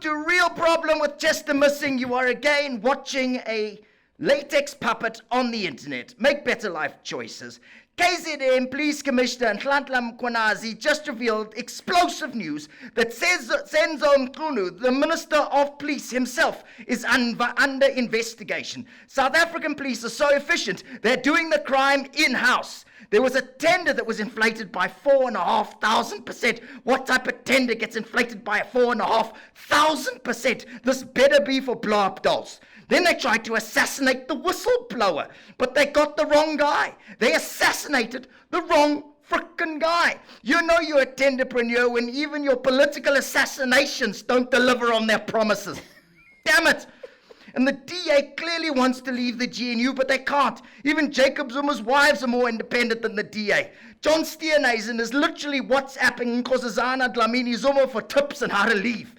to real problem with Chester missing. You are again watching a latex puppet on the internet. Make better life choices. KZN Police Commissioner Mkhwanazi just revealed explosive news that Senzo Mchunu, the Minister of Police himself, is under investigation. South African police are so efficient, they're doing the crime in-house. There was a tender that was inflated by 4,500%. What type of tender gets inflated by 4,500%? This better be for blow-up dolls. Then they tried to assassinate the whistleblower, but they got the wrong guy. They assassinated the wrong frickin' guy. You know you're a tenderpreneur when even your political assassinations don't deliver on their promises. Damn it. And the DA clearly wants to leave the GNU, but they can't. Even Jacob Zuma's wives are more independent than the DA. John Steenhuisen is literally WhatsApping Nkosazana Dlamini Zuma for tips on how to leave.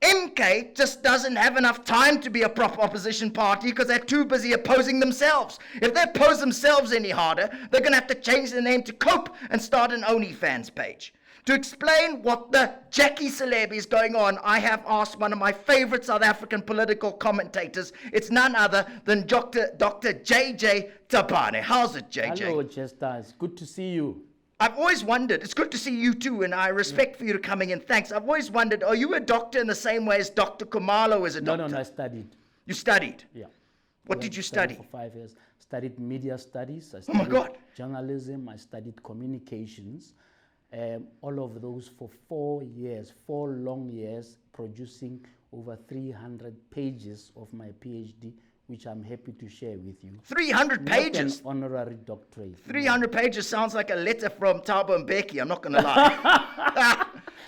MK just doesn't have enough time to be a proper opposition party because they're too busy opposing themselves. If they oppose themselves any harder, they're going to have to change their name to Cope and start an OnlyFans page. To explain what the Jackie Celeb is going on, I have asked one of my favorite South African political commentators. It's none other than Dr. JJ Tabane. How's it, JJ? Hello, Chester. It's good to see you. I've always wondered, it's good to see you too, and I respect for you to coming in. Thanks. I've always wondered, are you a doctor in the same way as Dr. Khumalo is a doctor? No, I studied. You studied? Yeah. What did you study? For 5 years. Studied media studies. I Oh my studied God. journalism. I studied communications. All of those for 4 years, 4 long years, producing over 300 pages of my PhD, which I'm happy to share with you. 300 pages? Not an honorary doctorate. 300 pages sounds like a letter from Thabo Mbeki, I'm not going to lie.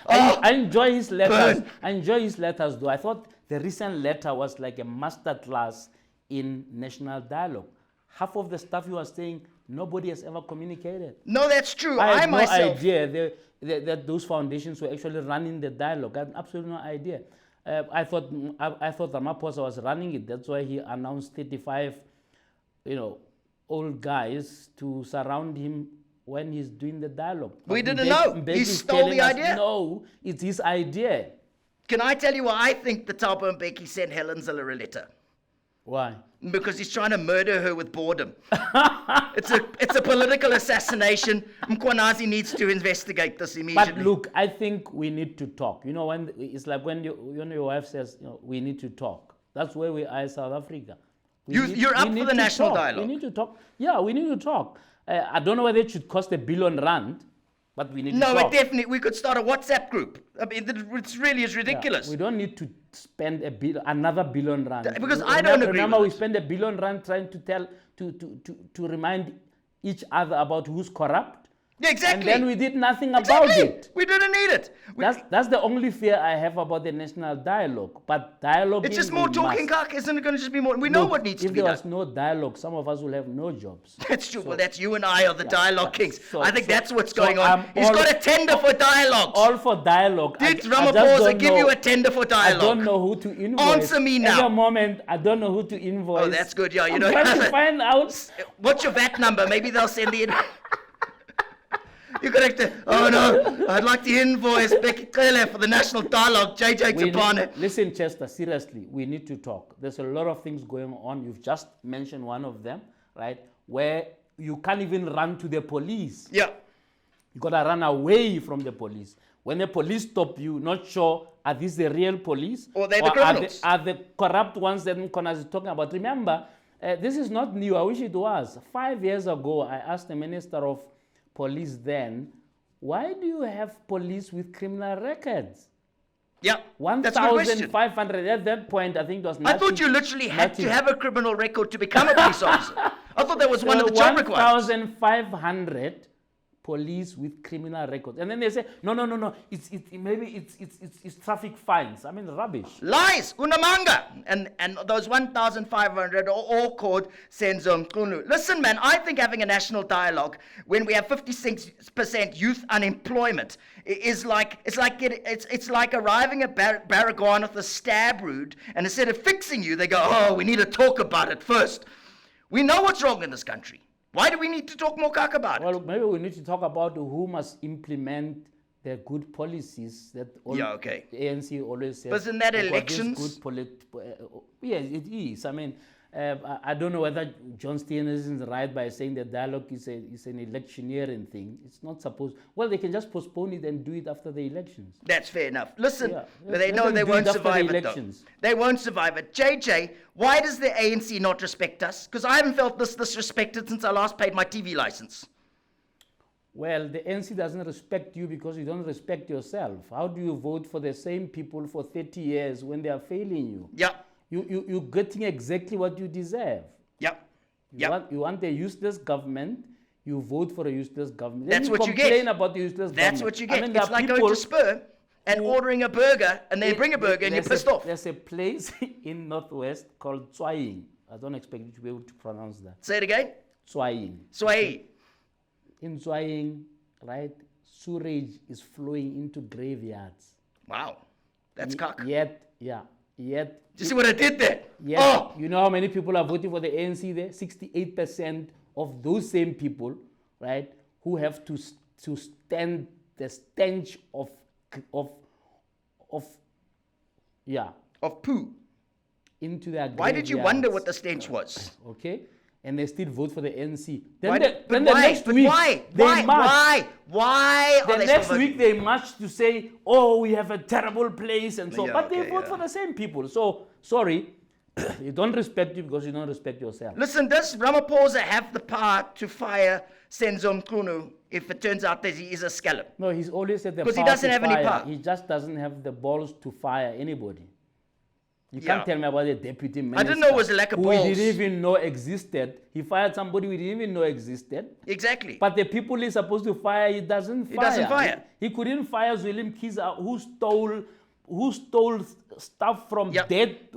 I enjoy his letters. I enjoy his letters, though. I thought the recent letter was like a master class in national dialogue. Half of the stuff you are saying, nobody has ever communicated. No, that's true. I had no myself idea that those foundations were actually running the dialogue. I had absolutely no idea. I thought Ramaphosa was running it. That's why he announced 35, old guys to surround him when he's doing the dialogue. We didn't know. He stole the idea. No, it's his idea. Can I tell you why I think the Thabo Mbeki sent Helen Zille a letter? Why? Because he's trying to murder her with boredom. It's a political assassination. Mkhwanazi needs to investigate this immediately. But look, I think we need to talk. You know, when it's like when your wife says, we need to talk. That's where we are in South Africa. You're up for the national dialogue. We need to talk. Yeah, we need to talk. I don't know whether it should cost R1 billion, but we need to talk. No, definitely. We could start a WhatsApp group. I mean, it really is ridiculous. Yeah, we don't need to spend another R1 billion. Because I don't agree. Remember, we spend R1 billion trying to remind each other about who's corrupt. Yeah, exactly. And then we did nothing about it. We didn't need it. That's the only fear I have about the national dialogue. But dialogue. It's just more talking, Kak. Isn't it going to just be more? We know what needs to be done. If there was no dialogue, some of us will have no jobs. That's true. Well, that's you and I are the dialogue kings. I think that's what's going on. He's got a tender for dialogue. All for dialogue. Did Ramaphosa give you a tender for dialogue? I don't know who to invoice. Answer me now. At the moment, I don't know who to invoice. Oh, that's good. Yeah, I'm trying to find out. What's your VAT number? Maybe they'll send the. You're correct. Oh no, I'd like to invoice Becky Cele for the national dialogue, JJ Tabane. Listen, Chester, seriously, we need to talk. There's a lot of things going on. You've just mentioned one of them, right? Where you can't even run to the police. Yeah. You gotta run away from the police. When the police stop you, not sure, are these the real police? Or they're the criminals? Are the corrupt ones that Mkhwanazi is talking about? Remember, this is not new. I wish it was. 5 years ago, I asked the Minister of Police then, why do you have police with criminal records? Yeah, 1,500 at that point. I think it was nothing. I thought you literally had to have a criminal record to become a police officer. I thought that was one of the job requirements. 1,500 police with criminal records, and then they say no. It's traffic fines. I mean, rubbish. Lies, unamanga, and those 1,500 are all called Senzo Mchunu. Listen, man, I think having a national dialogue when we have 56% youth unemployment is like arriving at Baragwan with a stab wound, and instead of fixing you, they go, oh, we need to talk about it first. We know what's wrong in this country. Why do we need to talk more cock about it? Well, maybe we need to talk about who must implement There are good policies that okay. the ANC always says. Wasn't that "We've got this elections?" Yes, it is. I mean, I don't know whether John Steenhuisen is right by saying that dialogue is an electioneering thing. It's not supposed. Well, they can just postpone it and do it after the elections. That's fair enough. Listen, Yeah, they let know them they do it won't after the survive it, though. elections. They won't survive it. JJ, why does the ANC not respect us? Because I haven't felt this disrespected since I last paid my TV license. Well, the ANC doesn't respect you because you don't respect yourself. How do you vote for the same people for 30 years when they are failing you? Yeah, You're getting exactly what you deserve. yeah, You want a useless government, you vote for a useless government. That's Then what you get. complain about the useless government. That's what you get. I mean, there It's are like people going to Spur and ordering a burger, and they bring a burger and you're there's pissed off. There's a place in Northwest called Tswaying. I don't expect you to be able to pronounce that. Say it again. Tswaying. Sway. In Tswaying, right, sewage is flowing into graveyards. Wow, that's cock. Yet. Do you see what I did there? Yes. Oh, You know how many people are voting for the ANC there? 68% of those same people, right, who have to stand the stench of poo. into their Why did you graveyards, wonder what the stench was? okay? And they still vote for the ANC. Then Why? the next week, they march. Why are The they next still week voting? they march to say, "Oh, we have a terrible place," and so. Yeah, but they okay, vote yeah. for the same people. So sorry, you don't respect you because you don't respect yourself. Listen, does Ramaphosa have the power to fire Senzo Mchunu if it turns out that he is a scallop? No, he's always at the 'Cause he power doesn't to have any fire. power. He just doesn't have the balls to fire anybody. You Yeah. can't tell me about the deputy minister. didn't know it was a lack of who we balls. didn't even know existed. He fired somebody we didn't even know existed. Exactly. But the people he's supposed to fire, he doesn't fire. doesn't fire. He couldn't fire Willem Kiza, who stole stuff from Yeah.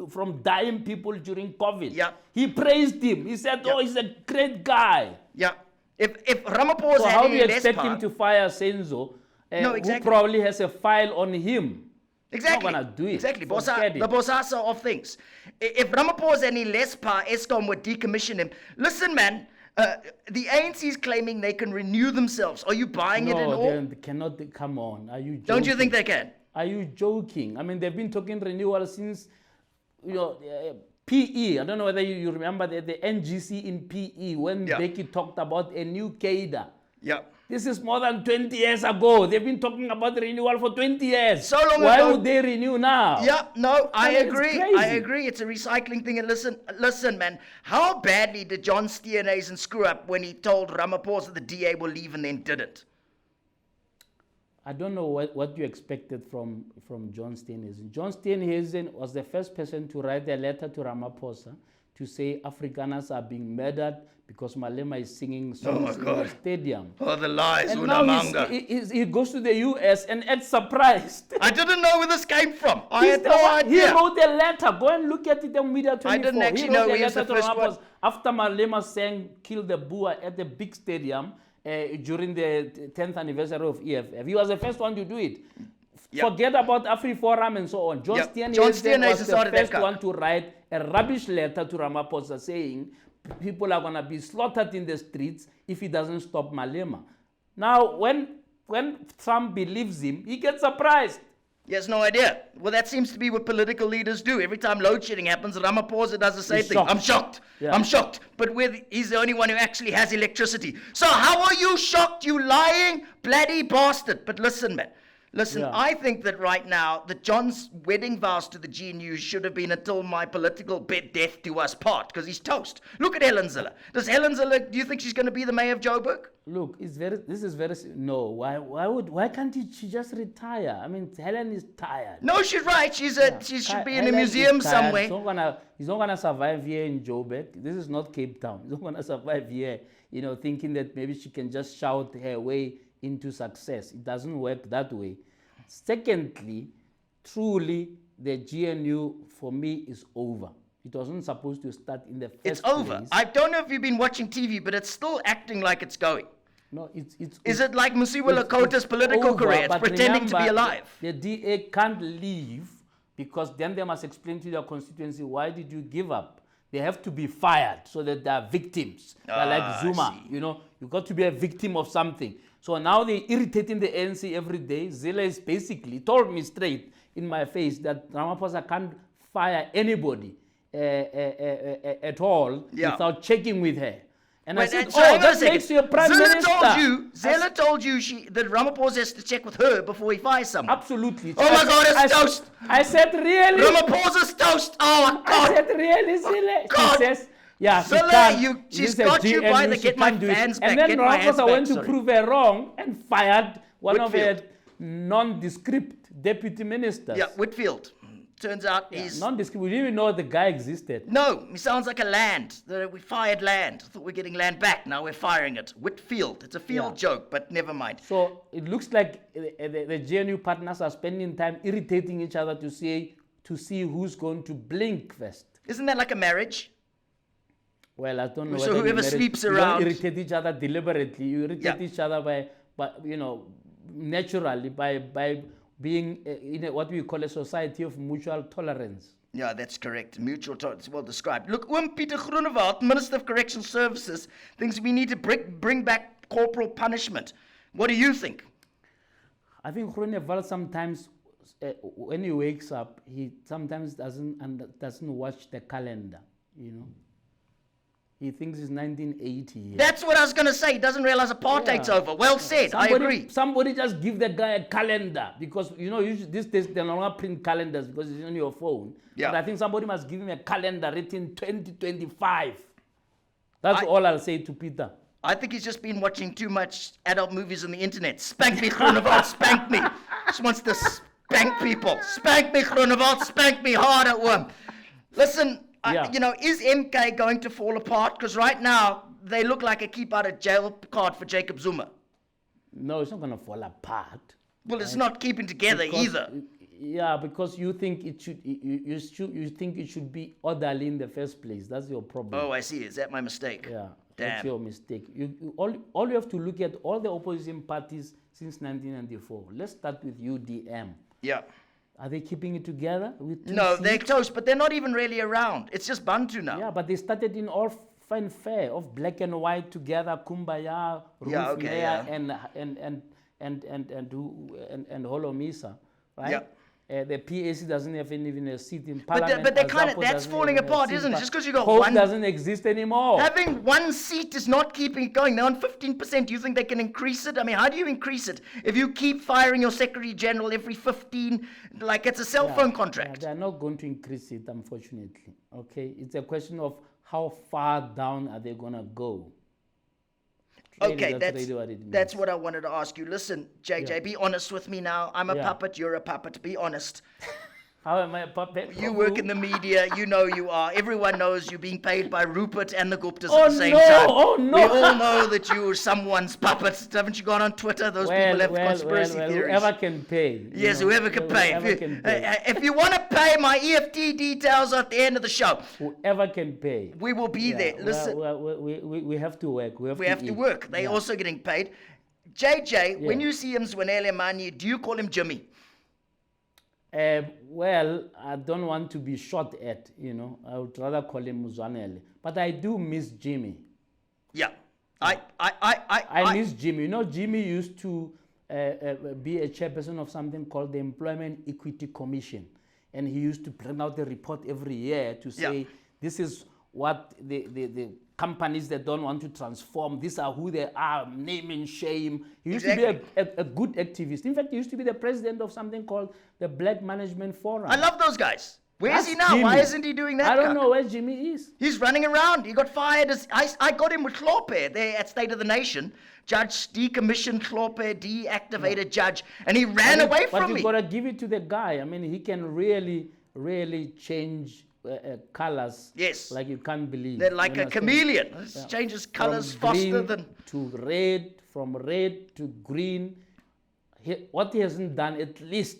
from dying people during COVID. Yeah. He praised him. He said, Yeah. "Oh, he's a great guy." Yeah. If Ramaphosa So had how do you any less expect power, him to fire Senzo, No, exactly. who probably has a file on him? exactly, He's not gonna do it. exactly, Forget the it. Bosasa of things. If Ramaphosa had any less power, Eskom would decommission him. Listen, man, the ANC is claiming they can renew themselves. Are you buying it in No, all? they cannot. Come on, are you joking? Don't you think they can? Are you joking? I mean, they've been talking renewal since, PE. I don't know whether you remember the NGC in PE when Yeah. Becky talked about a new cadre. Yeah. This is more than 20 years ago. They've been talking about renewal for 20 years. So long Why ago. would they renew now? Yeah, no, I mean, it's agree. crazy. I agree. It's a recycling thing. And listen, man, how badly did John Steenhuisen screw up when he told Ramaphosa the DA will leave and then didn't? I don't know what you expected from John Steenhuisen. John Steenhuisen was the first person to write a letter to Ramaphosa to say Afrikaners are being murdered because Malema is singing songs in the stadium. Oh, the lies, And now he goes to the US and acts surprised. I didn't know where this came from. I He's had the no one- idea. He wrote a letter. Go and look at it on Media 24. I didn't actually he know wrote he a was the letter to first one. Ramaphosa after Malema sang Kill the Boer at the big stadium during the 10th anniversary of EFF. He was the first one to do it. Yep. Forget about AfriForum and so on. John Yep. Steenhuisen John was Steenhuisen the started that first guy. one to write a rubbish letter to Ramaphosa saying people are going to be slaughtered in the streets if he doesn't stop Malema. Now, when Trump believes him, he gets surprised. He has no idea. Well, that seems to be what political leaders do. Every time load shedding happens, Ramaphosa does the same He's thing. shocked. I'm shocked. Yeah. I'm shocked. But he's the only one who actually has electricity. So how are you shocked, you lying bloody bastard? But listen, man. Listen, Yeah. I think that right now, that John's wedding vows to the GNU should have been until my political death do us part, because he's toast. Look at Helen Zille. Do you think she's going to be the mayor of Joburg? Look, no. Why can't she just retire? I mean, Helen is tired. No, she's right. She should be in a Helen is museum tired. somewhere. He's not gonna survive here in Joburg. This is not Cape Town. He's not gonna survive here, thinking that maybe she can just shout her way into success. It doesn't work that way. Secondly, truly, the GNU for me is over. It wasn't supposed to start in the first It's over. place. I don't know if you've been watching TV, but it's still acting like it's going. No, it's Is it like Musiwa Lakota's political over, career? It's but pretending to be remember, alive. The DA can't leave because then they must explain to their constituency, why did you give up they have to be fired so that they are victims. They're like Zuma, you know, you got to be a victim of something. So now they're irritating the ANC every day. Zille is basically told me straight in my face that Ramaphosa can't fire anybody at all without checking with her. And I said, that makes you a prime minister. Zille told you that Ramaphosa has to check with her before he fires someone. Absolutely. Oh my God, it's toast. I said, really? Ramaphosa's toast. Oh my God. I said, really, Zille? God. She says, yeah, Zille, she's got you by the get my fans back. And then Ramaphosa went to prove her wrong and fired one of her nondescript deputy ministers. Yeah, Whitfield. Turns out he's... nondescript. We didn't even know the guy existed. No, he sounds like a land. We fired land. I thought we were getting land back. Now we're firing it. Whitfield. It's a field joke, but never mind. So it looks like the GNU partners are spending time irritating each other to see who's going to blink first. Isn't that like a marriage? Well, I don't know. So whoever sleeps around... You don't irritate each other deliberately. You irritate each other by you know, naturally, by being in what we call a society of mutual tolerance. Yeah, that's correct. Mutual tolerance, well described. Look, Peter Groenewald, Minister of Correctional Services, thinks we need to bring back corporal punishment. What do you think? I think Groenewald sometimes, when he wakes up, he sometimes doesn't watch the calendar, you know. He thinks it's 1980. That's what I was going to say. He doesn't realize apartheid's over. Well said. I agree. Somebody just give the guy a calendar because, you know, these days they no longer print calendars because it's on your phone. Yeah. But I think somebody must give him a calendar written 2025. That's all I'll say to Peter. I think he's just been watching too much adult movies on the internet. Spank me, Groenewald, spank me. Just wants to spank people. Spank me, Groenewald, spank me hard at one. Listen... you know, is MK going to fall apart? Because right now, they look like a keep out of jail card for Jacob Zuma. No, it's not going to fall apart. Well, it's not keeping together either. Yeah, because you think it should. You think it should be orderly in the first place. That's your problem. Oh, I see. Is that my mistake? Yeah, damn. That's your mistake. All you have to look at all the opposition parties since 1994. Let's start with UDM. Yeah. Are they keeping it together? No, they're toast, but they're not even really around. It's just Bantu now. Yeah, but they started in all fine fair of black and white together, Kumbaya, and Holomisa, right? Yeah. The PAC doesn't have even a seat in parliament. But they kind of, that's falling apart, isn't it? Just because you got Hope one... doesn't exist anymore. Having one seat is not keeping it going. They're on 15%. Do you think they can increase it? I mean, how do you increase it? If you keep firing your Secretary General every 15, like it's a cell phone contract. They're not going to increase it, unfortunately. Okay? It's a question of how far down are they going to go. Okay, that's what I wanted to ask you. Listen, JJ, be honest with me now. I'm a puppet, you're a puppet. Be honest. How am I a puppet? You work in the media, you know you are. Everyone knows you're being paid by Rupert and the Guptas at the same time. Oh, no! We all know that you're someone's puppet. Haven't you gone on Twitter? Those people have conspiracy theories. Whoever can pay. Yes, whoever can pay. If you want to pay, my EFT details are at the end of the show. Whoever can pay. We will be there. Listen. We have to work. We have to work. They're also getting paid. JJ, when you see him Zwanele Mani, do you call him Jimmy? Well, I don't want to be shot at, you know. I would rather call him Zwanele. But I do miss Jimmy. Yeah. I miss Jimmy. You know, Jimmy used to be a chairperson of something called the Employment Equity Commission. And he used to bring out a report every year to say, this is what the companies that don't want to transform, these are who they are, name and shame. He used to be a good activist. In fact, he used to be the president of something called the Black Management Forum. I love those guys. Where is he now? Jimmy. Why isn't he doing that? I don't know where Jimmy is. He's running around. He got fired. I got him with Hlophe there at State of the Nation. Judge decommissioned Hlophe, deactivated judge, and he ran away from me. But you got to give it to the guy. I mean, he can really, really change colors, like you can't believe. They're like a chameleon. It changes colors faster than... to red, from red to green. What he hasn't done, at least,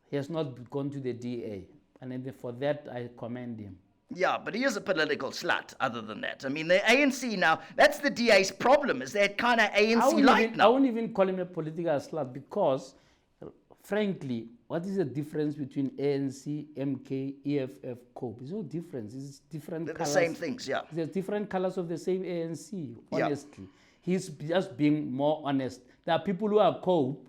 he has not gone to the DA. And for that, I commend him. Yeah, but he is a political slut, other than that. I mean, the ANC now, that's the DA's problem, is that kind of ANC light now. I wouldn't even call him a political slut because frankly, what is the difference between ANC, MK, EFF, COPE? There's no difference. It's different They're the colors. same things, yeah. They're different colors of the same ANC, Yeah. honestly. He's just being more honest. There are people who are COPE,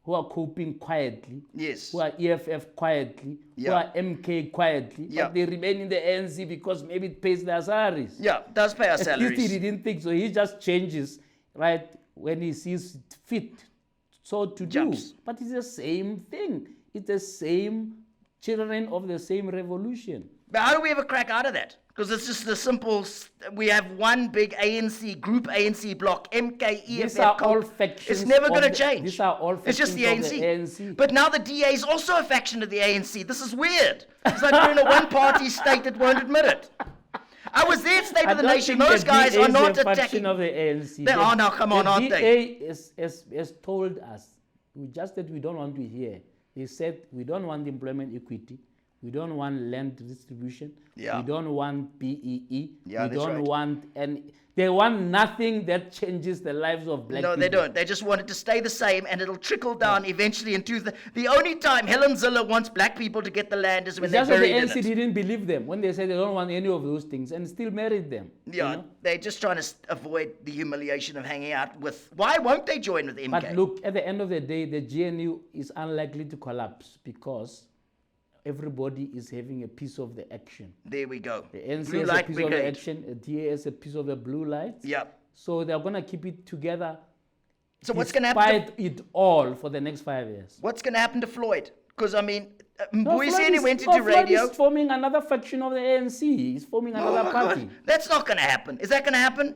who are coping quietly, Yes. who are EFF quietly, Yeah. who are MK quietly, Yeah. but they remain in the ANC because maybe it pays their salaries. Yeah, does pay our At least he salaries. didn't think so. He just changes, right, when he sees fit so to Jumps. do. But it's the same thing. It's the same children of the same revolution. But how do we ever crack out of that? Because it's just the simple, we have one big ANC, group ANC block, MK, EFF, These are all COPE. factions. It's never of going to the- change. These are all It's just factions the of ANC. the ANC. But now the DA is also a faction of the ANC. This is weird. It's like we're in a one-party state that won't admit it. I was there at State of the Nation. Those guys are not a faction attacking. of the ANC. They are now, come on, aren't they? The DA has told us, just that we don't want to hear. They said we don't want employment equity. We don't want land distribution. Yeah. We don't want BEE. Yeah, we that's don't right. want any. They want nothing that changes the lives of black No, people. they don't. They just want it to stay the same, and it'll trickle down eventually into the only time Helen Zille wants black people to get the land is when they're Just that the buried in ANC it. didn't believe them when they said they don't want any of those things and still married them. you Yeah, know? they're just trying to avoid the humiliation of hanging out with. Why won't they join with MK? But look, at the end of the day, the GNU is unlikely to collapse because everybody is having a piece of the action. There we go. The ANC Blue has a light piece of the brigade. action, the DA has a piece of the blue light. Yeah. So they're going to keep it together. So what's going to happen? Despite it all for the next 5 years. What's going to happen to Floyd? Because I mean, No, Mbuyiseni went into Floyd radio. is forming another faction of the ANC. He's forming Oh another my party. God. That's not going to happen. Is that going to happen?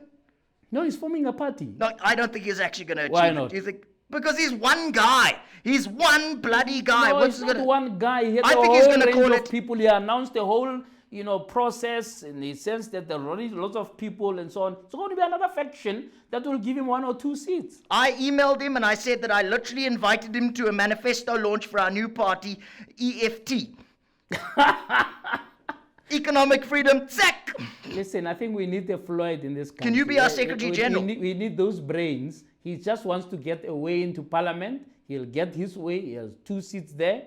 No, he's forming a party. No, I don't think he's actually going to achieve Why it. not? Do you think? Because he's one guy. He's one bloody guy. No, What's he's not gonna- one guy. He had I a think he's whole gonna range call of it- people. He announced the whole, process in the sense that there are already lots of people and so on. It's going to be another faction that will give him 1 or 2 seats. I emailed him and I said that I literally invited him to a manifesto launch for our new party, EFT. Economic freedom, zack! Listen, I think we need the Floyd in this country. Can you be our Secretary General? We need those brains. He just wants to get a way into Parliament. He'll get his way. He has 2 seats there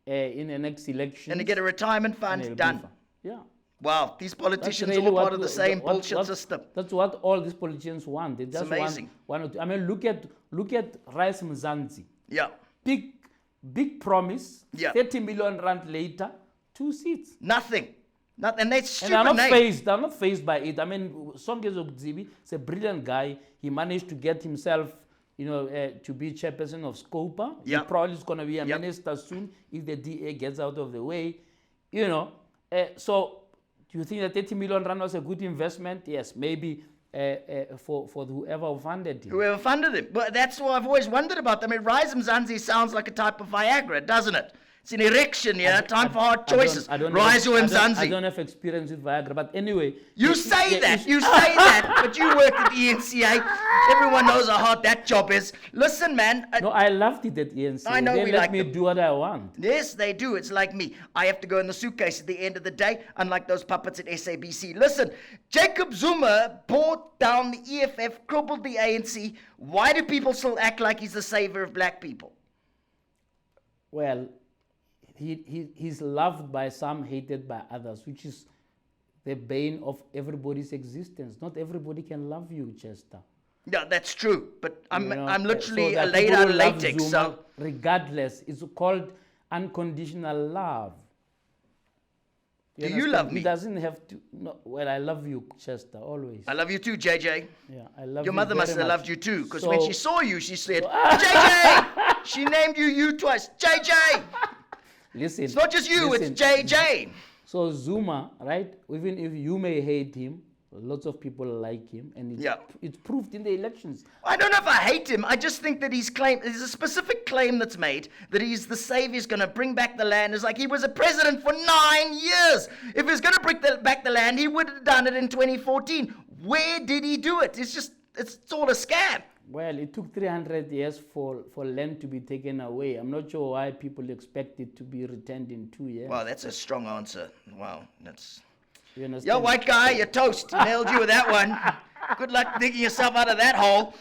in the next election. And to get a retirement fund done. Yeah. Wow, these That's politicians really are all what part of the same what- bullshit what- system. That's what all these politicians want. They just amazing. want to. I mean, look at Rice Mzansi. Yeah, Big promise. Yeah. 30 million rand later, 2 seats. nothing. And that's And stupid they're not name. phased. They're not phased by it. I mean, Songezo Gzibi is a brilliant guy. He managed to get himself, to be chairperson of Scopa. Yeah. He probably is going to be a Yeah. minister soon if the DA gets out of the way. So, do you think that 30 million rand was a good investment? Yes, maybe for whoever funded him. Whoever funded him. But that's what I've always wondered about. I mean, Rise Mzansi sounds like a type of Viagra, doesn't it? It's an erection, time for hard choices. Rise or I Mzansi. don't have experience with Viagra, but anyway. You say that, but you work at the ENCA. Everyone knows how hard that job is. Listen, man. No, I loved it at ENC. I know they we let like me them. do what I want. Yes, they do. It's like me. I have to go in the suitcase at the end of the day, unlike those puppets at SABC. Listen, Jacob Zuma brought down the EFF, crippled the ANC. Why do people still act like he's the savior of black people? Well, he's loved by some, hated by others, which is the bane of everybody's existence. Not everybody can love you, Chester. Yeah, that's true. But I'm literally so a that laid people out who love latex. Zuma, So regardless, it's called unconditional love. Do you understand? love me? It doesn't have to. No, well, I love you, Chester, always. I love you too, JJ. Yeah, I love Your you mother very must have much. loved you too, because when So- she saw you, she said, JJ! She named you twice. JJ! Listen, It's not just you, it's JJ. So Zuma, right? Even if you may hate him, lots of people like him, and it's proved in the elections. I don't know if I hate him. I just think that there's a specific claim that's made that he's the savior, he's going to bring back the land. It's like he was a president for 9 years. If he's going to bring back the land, he would have done it in 2014. Where did he do it? It's all a scam. Well, it took 300 years for land to be taken away. I'm not sure why people expect it to be returned in 2 years. Wow, that's a strong answer. Wow, that's... You understand? Yo, white guy, you're toast. Nailed you with that one. Good luck digging yourself out of that hole.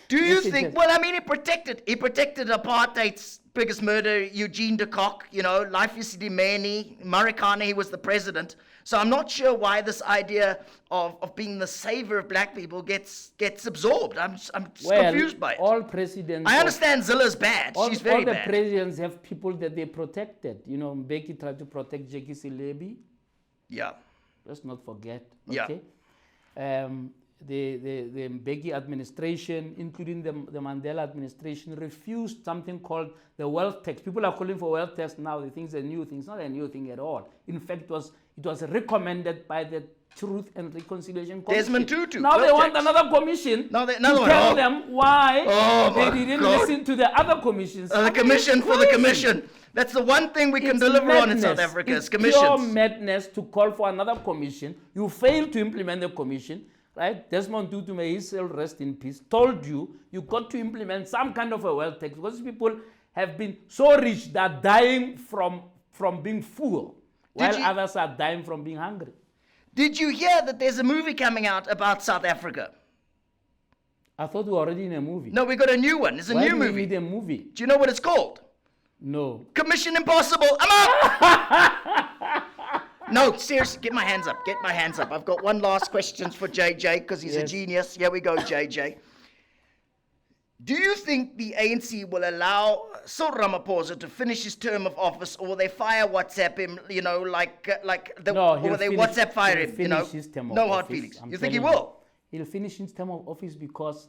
Do you Yes, it think? has. Well, I mean, he protected apartheid's biggest murderer, Eugene de Kock. You know, Life Isidimeni, Marikana. He was the president. So I'm not sure why this idea of being the savior of black people gets absorbed. I'm just confused by it. All presidents. I understand Zille's bad. She's very all the bad. presidents have people that they protected. You know, Mbeki tried to protect Jackie Silebi. Yeah. Let's not forget. Yeah. Okay. The Mbeki administration, including the Mandela administration, refused something called the wealth tax. People are calling for wealth tax now. They think it's a new thing. It's not a new thing at all. In fact, it was recommended by the Truth and Reconciliation Commission. Desmond Tutu. Now they wealth want tax. another commission Another to one. tell Oh. them why Oh they my didn't God. listen to the other commissions. The I mean, commission it's for the crazy. commission. That's the one thing we can It's deliver on in South madness. Africa is It's pure commissions. madness to call for another commission. You failed to implement the commission, right? Desmond Tutu, may his soul rest in peace, told you got to implement some kind of a wealth tax because people have been so rich that dying from being full, while you- others are dying from being hungry. Did you hear that there's a movie coming out about South Africa? I thought we were already in a movie. No, we got a new one. It's a Why new do we movie. need a movie? Do you know what it's called? No. Commission Impossible. I'm up. No, seriously, get my hands up. Get my hands up. I've got one last question for JJ because he's a Yes. genius. Here we go, JJ. Do you think the ANC will allow Cyril Ramaphosa to finish his term of office, or will they fire WhatsApp him? You know, No, or will they WhatsApp fire he'll him? You know, finish his term of no hard office. feelings. I'm You think he telling will? He'll finish his term of office because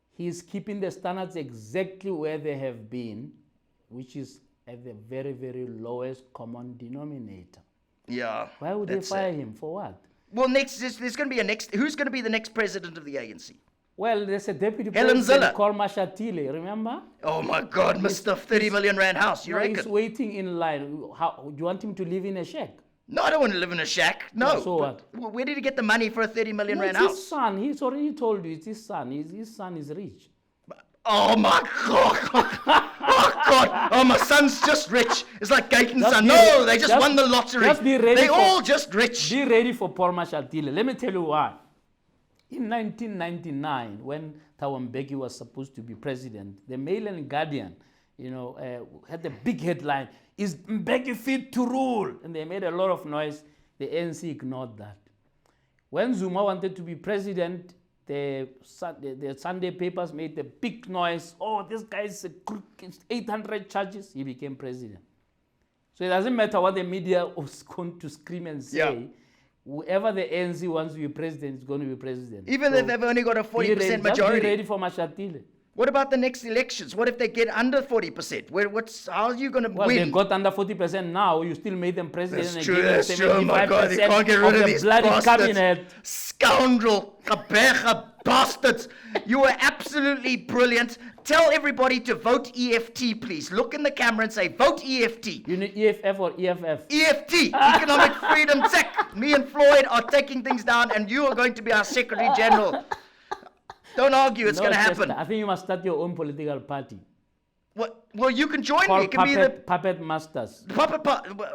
he's keeping the standards exactly where they have been, which is at the very, very lowest common denominator. Yeah. Why would they that's fire it. him? For what? Well, there's going to be a next. Who's going to be the next president of the ANC? Well, there's a deputy Helen president Zille. called Mashatile, remember? Oh my God, Mr. 30 million rand house. You No, he's reckon? waiting in line. How, do you want him to live in a shack? No, I don't want to live in a shack. No. Yeah, so But where did he get the money for a 30 million No, rand it's his house? son. He's already told you it's his son. His son is rich. Oh my God. Oh God. Oh, my son's just rich. It's like Gaten's Just son. be No, re- they just just- won the lottery. just be ready They for- all just rich. Be ready for Paul Mashatile. Let me tell you why. In 1999, when Thabo Mbeki was supposed to be president, the Mail and Guardian, had a big headline, "Is Mbeki fit to rule?" And they made a lot of noise. The ANC ignored that. When Zuma wanted to be president, the Sunday papers made a big noise. Oh, this guy is a crook, 800 charges. He became president. So it doesn't matter what the media was going to scream and say. Yeah. Whoever the ANC wants to be president is going to be president. Even So if they've only got a be 40% ready- Just majority. be ready for Mashatile. What about the next elections? What if they get under 40%? How are you going to Well, they win? got under 40% now. You still made them president That's and true, gave them that's true. Oh my God, you 75% can't get rid of the these bloody bastards. cabinet. Scoundrel, gebege bastards. You were absolutely brilliant. Tell everybody to vote EFT, please. Look in the camera and say, vote EFT. You need EFF or EFF? EFT, Economic Freedom Tech. Me and Floyd are taking things down, and you are going to be our Secretary General. Don't argue, it's No, going to Chester, happen. I think you must start your own political party. Well, you can join me. Called It can be the Puppet Masters.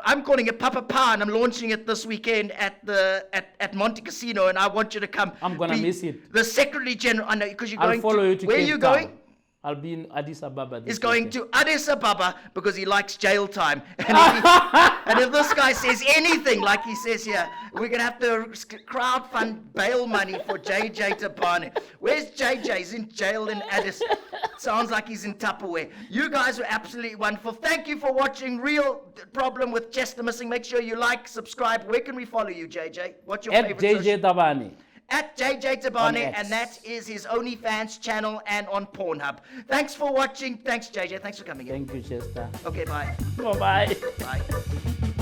I'm calling it Papa Pa, and I'm launching it this weekend at Monte Casino, and I want you to come. I'm gonna be miss it. The Secretary General, I know, because you're I'll going follow you to where Cape are you Town. going? I'll be in Addis Ababa. He's going to Addis Ababa because he likes jail time. And if this guy says anything like he says here, we're going to have to crowdfund bail money for JJ Tabane. Where's JJ? He's in jail in Addis. Sounds like he's in Tupperware. You guys were absolutely wonderful. Thank you for watching Real Problem with Chester Missing. Make sure you like, subscribe. Where can we follow you, JJ? What's your At favorite JJ Tabane. At JJ On Tabane, X. and that is his OnlyFans channel and on Pornhub. Thanks for watching. Thanks, JJ. Thanks for coming in. Thank you, Chester. Okay, bye. Bye-bye. Bye.